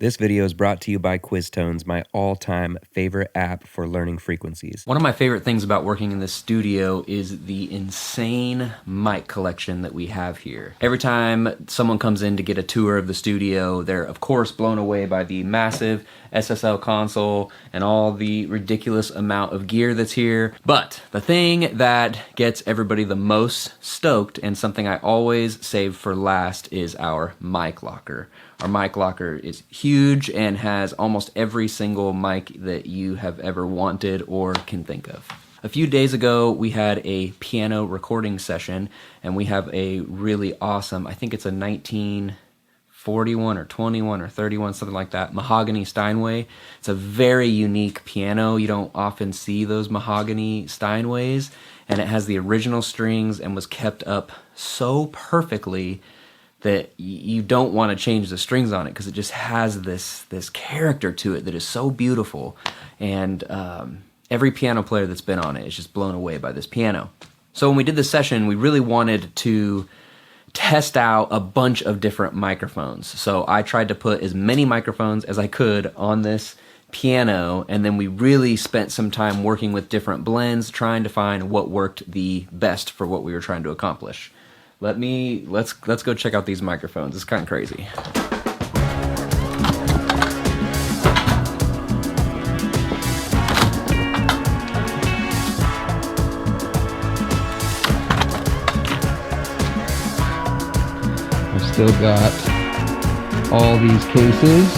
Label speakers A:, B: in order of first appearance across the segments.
A: This video is brought to you by Quiztones, my all-time favorite app for learning frequencies.
B: One of my favorite things about working in this studio is the insane mic collection that we have here. Every time someone comes in to get a tour of the studio, they're of course blown away by the massive SSL console and all the ridiculous amount of gear that's here. But the thing that gets everybody the most stoked, and something I always save for last, is our mic locker. Our mic locker is huge and has almost every single mic that you have ever wanted or can think of. A few days ago, we had a piano recording session, and we have a really awesome, I think it's a 1941 or 21 or 31, something like that, Mahogany Steinway. It's a very unique piano. You don't often see those Mahogany Steinways, and it has the original strings and was kept up so perfectly that you don't want to change the strings on it because it just has this character to it that is so beautiful. And every piano player that's been on it is just blown away by this piano. So when we did this session, we really wanted to test out a bunch of different microphones. So I tried to put as many microphones as I could on this piano, and then we really spent some time working with different blends, trying to find what worked the best for what we were trying to accomplish. Let's go check out these microphones. It's kind of crazy. I've still got all these cases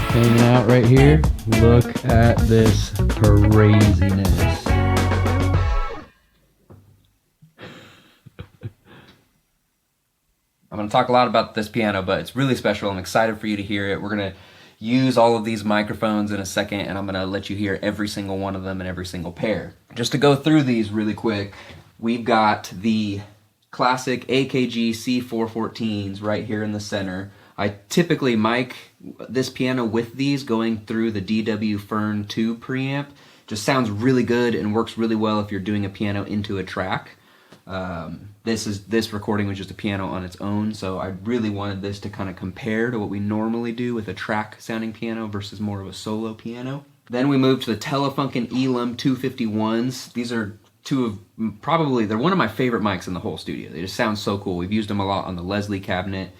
B: hanging out right here. Look at this craziness. I'm going to talk a lot about this piano, but it's really special. I'm excited for you to hear it. We're going to use all of these microphones in a second, and I'm going to let you hear every single one of them and every single pair. Just to go through these really quick, we've got the classic AKG C414s right here in the center. I typically mic this piano with these going through the DW Fern 2 preamp. Just sounds really good and works really well if you're doing a piano into a track. This recording was just a piano on its own, so I really wanted this to kind of compare to what we normally do with a track sounding piano versus more of a solo piano. Then we moved to the Telefunken Elam 251s. These are they're one of my favorite mics in the whole studio. They just sound so cool. We've used them a lot on the Leslie cabinet.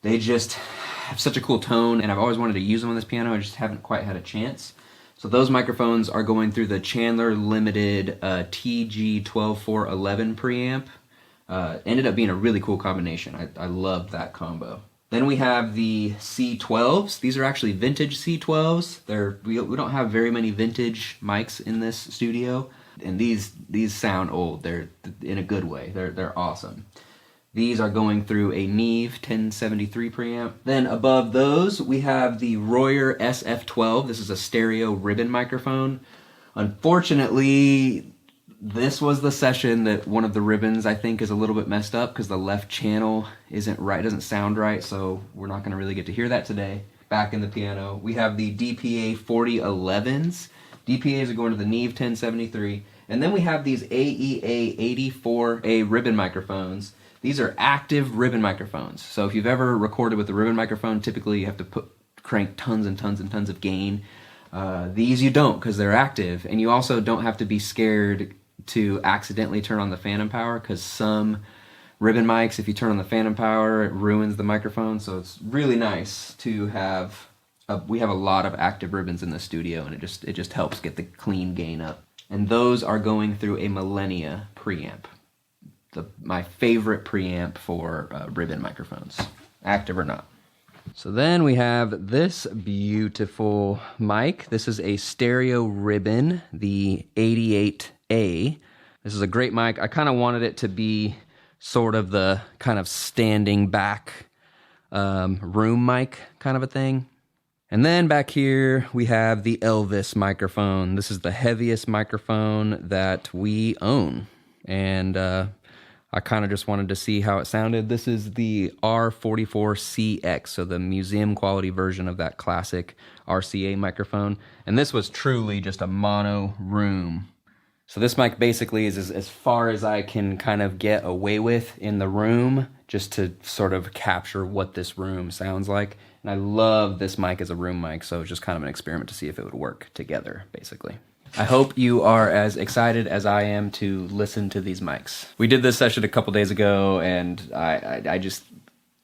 B: They just have such a cool tone, and I've always wanted to use them on this piano. I just haven't quite had a chance. So those microphones are going through the Chandler Limited TG12411 preamp. Ended up being a really cool combination. I loved that combo. Then we have the C12s. These are actually vintage C12s. We don't have very many vintage mics in this studio, and these sound old. They're in a good way. They're awesome. These are going through a Neve 1073 preamp. Then above those, we have the Royer SF12. This is a stereo ribbon microphone. Unfortunately, this was the session that one of the ribbons I think is a little bit messed up because the left channel isn't right, doesn't sound right, so we're not going to really get to hear that today. Back in the piano, we have the DPA 4011s. DPAs are going to the Neve 1073. And then we have these AEA R84A ribbon microphones. These are active ribbon microphones. So if you've ever recorded with a ribbon microphone, typically you have to crank tons and tons and tons of gain. These you don't because they're active, and you also don't have to be scared to accidentally turn on the phantom power because some ribbon mics, if you turn on the phantom power, it ruins the microphone. So it's really nice to have. We have a lot of active ribbons in the studio, and it just helps get the clean gain up. And those are going through a Millennia preamp. My favorite preamp for ribbon microphones, active or not. So then we have this beautiful mic. This is a stereo ribbon, the 88A. This is a great mic. I kind of wanted it to be sort of the kind of standing back room mic kind of a thing. And then back here we have the Elvis microphone. This is the heaviest microphone that we own. And I kind of just wanted to see how it sounded. This is the R44CX, so the museum quality version of that classic RCA microphone. And this was truly just a mono room. So this mic basically is as far as I can kind of get away with in the room, just to sort of capture what this room sounds like. And I love this mic as a room mic, so it's just kind of an experiment to see if it would work together, basically. I hope you are as excited as I am to listen to these mics. We did this session a couple days ago, and I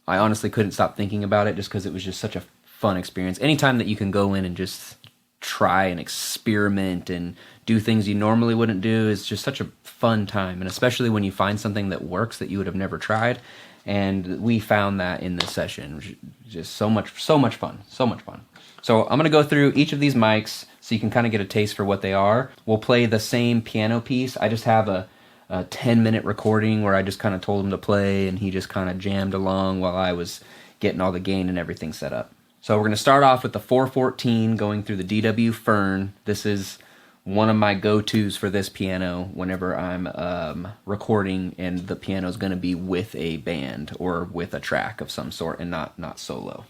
B: honestly couldn't stop thinking about it just because it was just such a fun experience. Anytime that you can go in and just try and experiment and do things you normally wouldn't do is just such a fun time, and especially when you find something that works that you would have never tried. And we found that in this session. Just so much fun. So I'm going to go through each of these mics so you can kind of get a taste for what they are. We'll play the same piano piece. I just have a 10-minute recording where I just kind of told him to play, and he just kind of jammed along while I was getting all the gain and everything set up. So we're going to start off with the 414 going through the DW Fern. This is one of my go-tos for this piano whenever I'm recording and the piano is going to be with a band or with a track of some sort and not solo.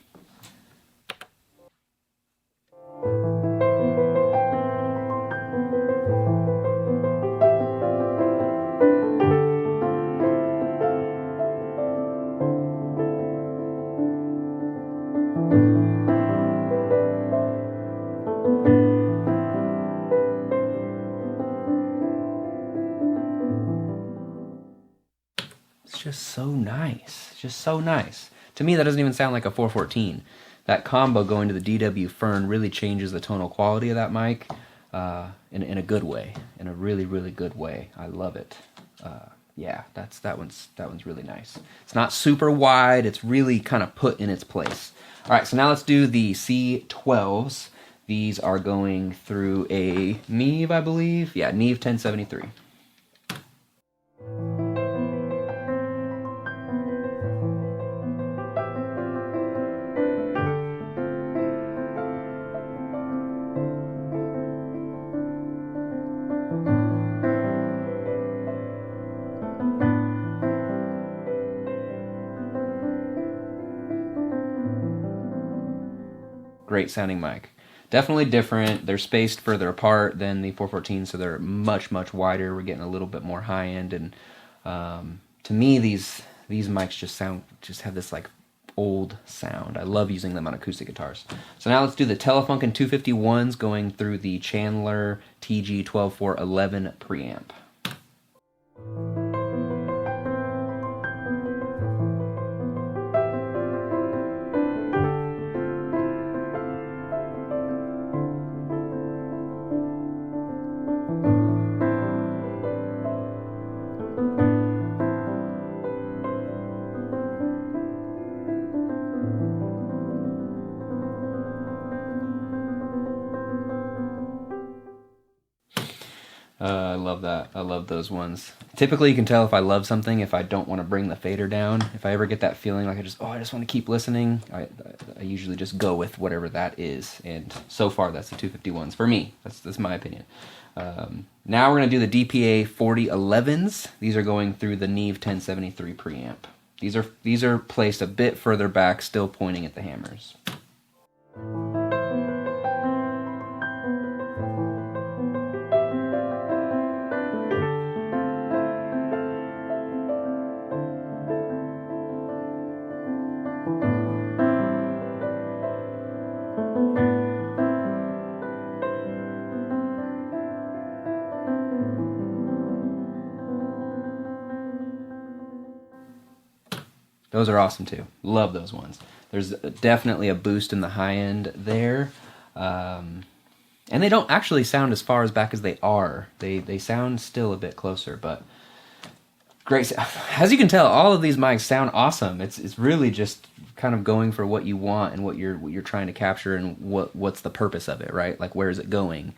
B: Just so nice. To me, that doesn't even sound like a 414. That combo going to the DW Fern really changes the tonal quality of that mic in a good way, in a really good way. I love it. Yeah, that one's really nice. It's not super wide. It's really kind of put in its place. All right, so now let's do the C12s. These are going through a Neve, I believe. Yeah, Neve 1073. Great sounding mic. Definitely different. They're spaced further apart than the 414, so they're much wider. We're getting a little bit more high end, and to me, these mics just have this like old sound. I love using them on acoustic guitars. So now let's do the Telefunken 251s going through the Chandler TG12411 preamp. I love that. I love those ones. Typically, you can tell if I love something if I don't want to bring the fader down. If I ever get that feeling like I just want to keep listening, I usually just go with whatever that is. And so far, that's the 251s for me. That's my opinion. Now we're going to do the DPA 4011s. These are going through the Neve 1073 preamp. These are placed a bit further back, still pointing at the hammers. Those are awesome too. Love those ones. There's definitely a boost in the high end there. And they don't actually sound as far as back as they are. They sound still a bit closer, but great. As you can tell, all of these mics sound awesome. It's really just kind of going for what you want and what you're trying to capture and what's the purpose of it, right? Like, where is it going?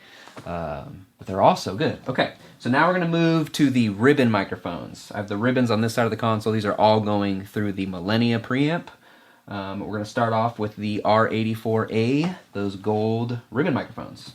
B: But they're all so good. Okay, so now we're going to move to the ribbon microphones. I have the ribbons on this side of the console. These are all going through the Millennia preamp. We're going to start off with the R84A, those gold ribbon microphones.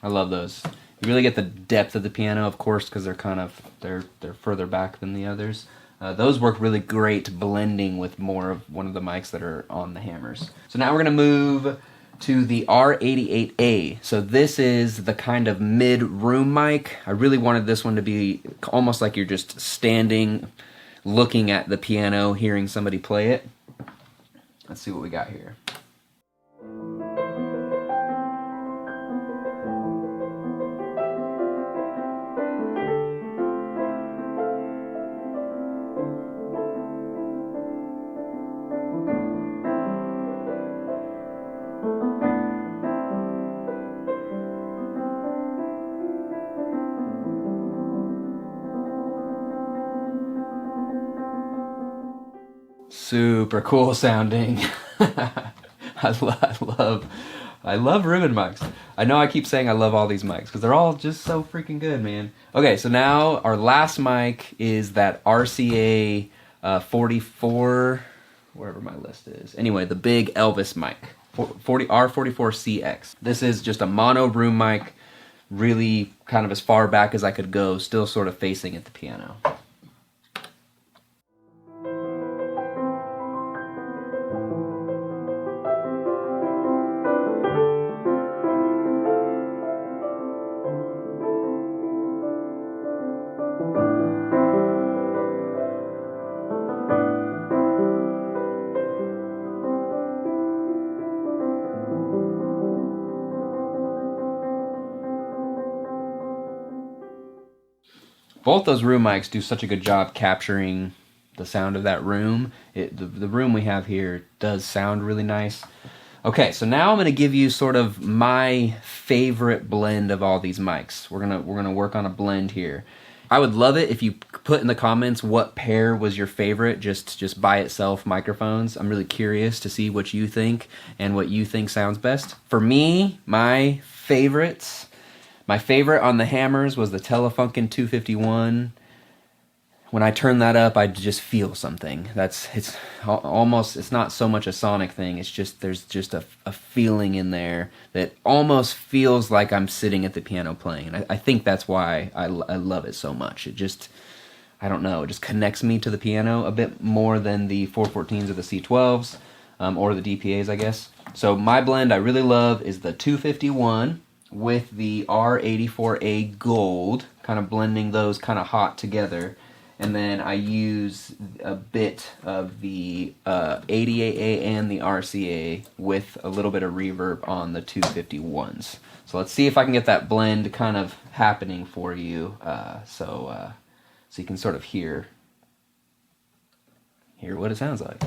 B: I love those. You really get the depth of the piano, of course, because they're further back than the others. Those work really great blending with more of one of the mics that are on the hammers. So now we're going to move to the R88A. So this is the kind of mid-room mic. I really wanted this one to be almost like you're just standing, looking at the piano, hearing somebody play it. Let's see what we got here. Super cool sounding. I love ribbon mics. I know I keep saying I love all these mics because they're all just so freaking good, man. Okay, so now our last mic is that RCA 44, wherever my list is. Anyway, the big Elvis mic, R44CX. This is just a mono room mic, really kind of as far back as I could go, still sort of facing at the piano. Both those room mics do such a good job capturing the sound of that room. The room we have here does sound really nice. Okay, so now I'm going to give you sort of my favorite blend of all these mics. We're gonna work on a blend here. I would love it if you put in the comments what pair was your favorite, just by itself microphones. I'm really curious to see what you think and what you think sounds best. For me, my favorite on the hammers was the Telefunken 251. When I turn that up, I just feel something. It's not so much a sonic thing. It's just there's just a feeling in there that almost feels like I'm sitting at the piano playing. And I think that's why I love it so much. It just, I don't know, it just connects me to the piano a bit more than the 414s or the C12s or the DPAs, I guess. So my blend I really love is the 251 with the R84A Gold, kind of blending those kind of hot together. And then I use a bit of the AEA and the RCA with a little bit of reverb on the 251s. So let's see if I can get that blend kind of happening for you, so you can sort of hear what it sounds like.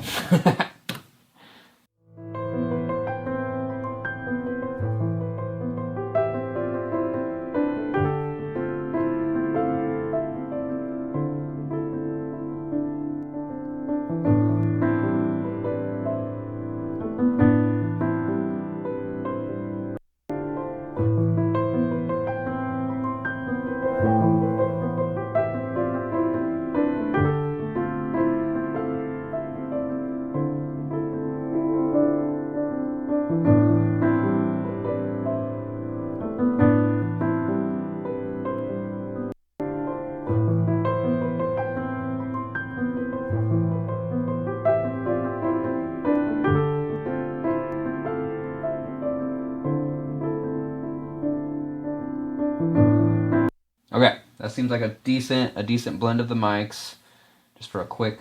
B: Okay, that seems like a decent blend of the mics, just for a quick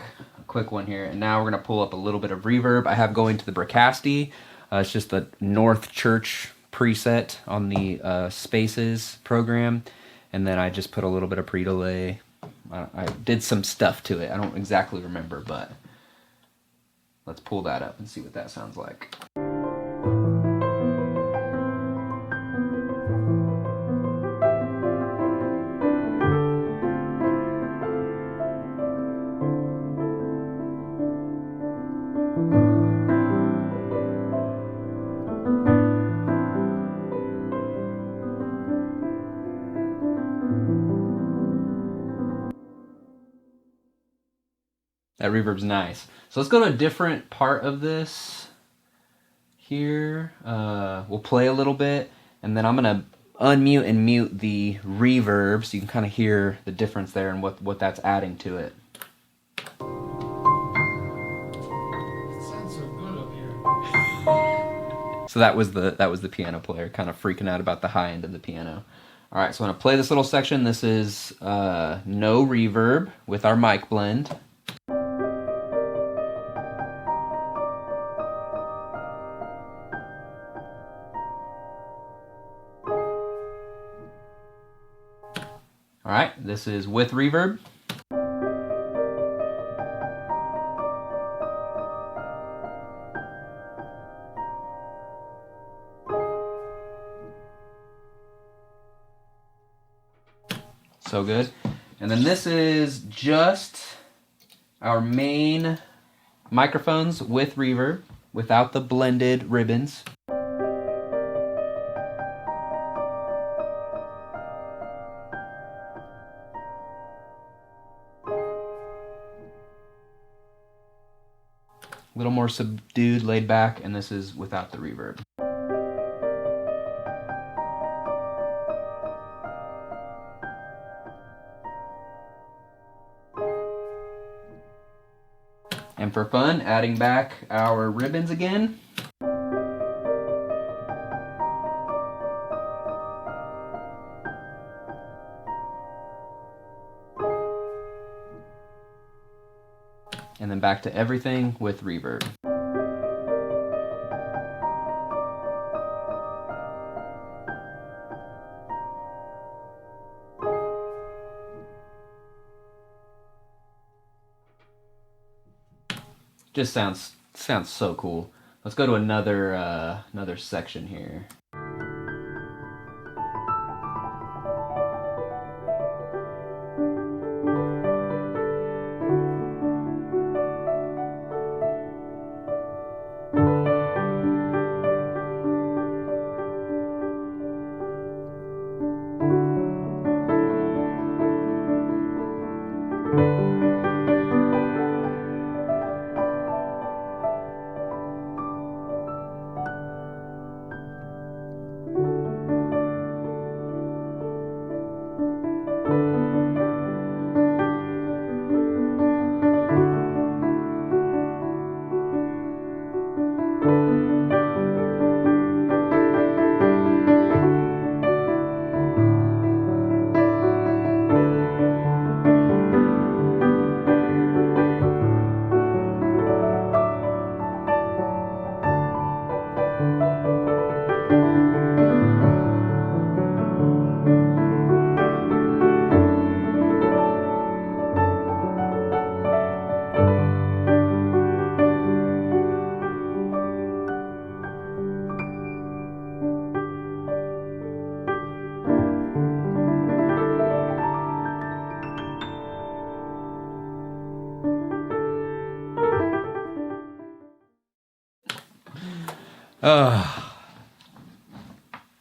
B: one here. And now we're gonna pull up a little bit of reverb. I have going to the Bricasti. It's just the North Church preset on the Spaces program, and then I just put a little bit of pre-delay. I did some stuff to it. I don't exactly remember, but let's pull that up and see what that sounds like. That reverb's nice. So let's go to a different part of this here. We'll play a little bit, and then I'm gonna unmute and mute the reverb so you can kind of hear the difference there and what that's adding to it. So that was the piano player kind of freaking out about the high end of the piano. All right, so I'm gonna play this little section. This is no reverb with our mic blend. All right, this is with reverb. So good. And then this is just our main microphones with reverb, without the blended ribbons. A little more subdued, laid back, and this is without the reverb. And for fun, adding back our ribbons again. And then back to everything with reverb. Just sounds so cool. Let's go to another section here.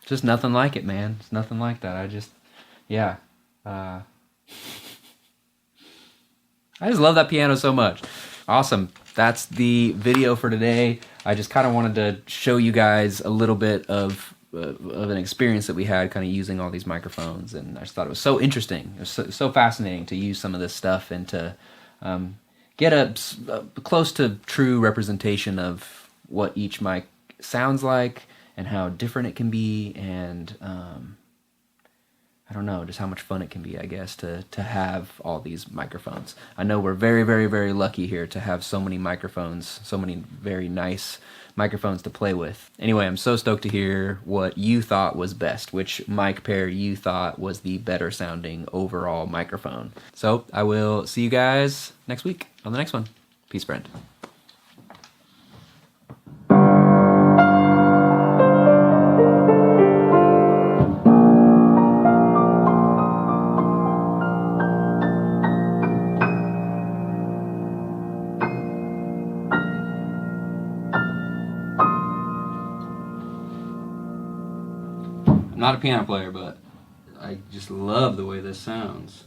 B: Just nothing like it, man. It's nothing like that. I just love that piano so much. Awesome. That's the video for today. I just kind of wanted to show you guys a little bit of an experience that we had kind of using all these microphones, and I just thought it was so interesting. It was so fascinating to use some of this stuff and to get a close to true representation of what each mic sounds like and how different it can be, and I don't know, just how much fun it can be, I guess, to have all these microphones. I know we're very, very, very lucky here to have so many microphones, so many very nice microphones to play with. Anyway, I'm so stoked to hear what you thought was best, which mic pair you thought was the better sounding overall microphone. So I will see you guys next week on the next one. Peace, friend. I'm not a piano player, but I just love the way this sounds.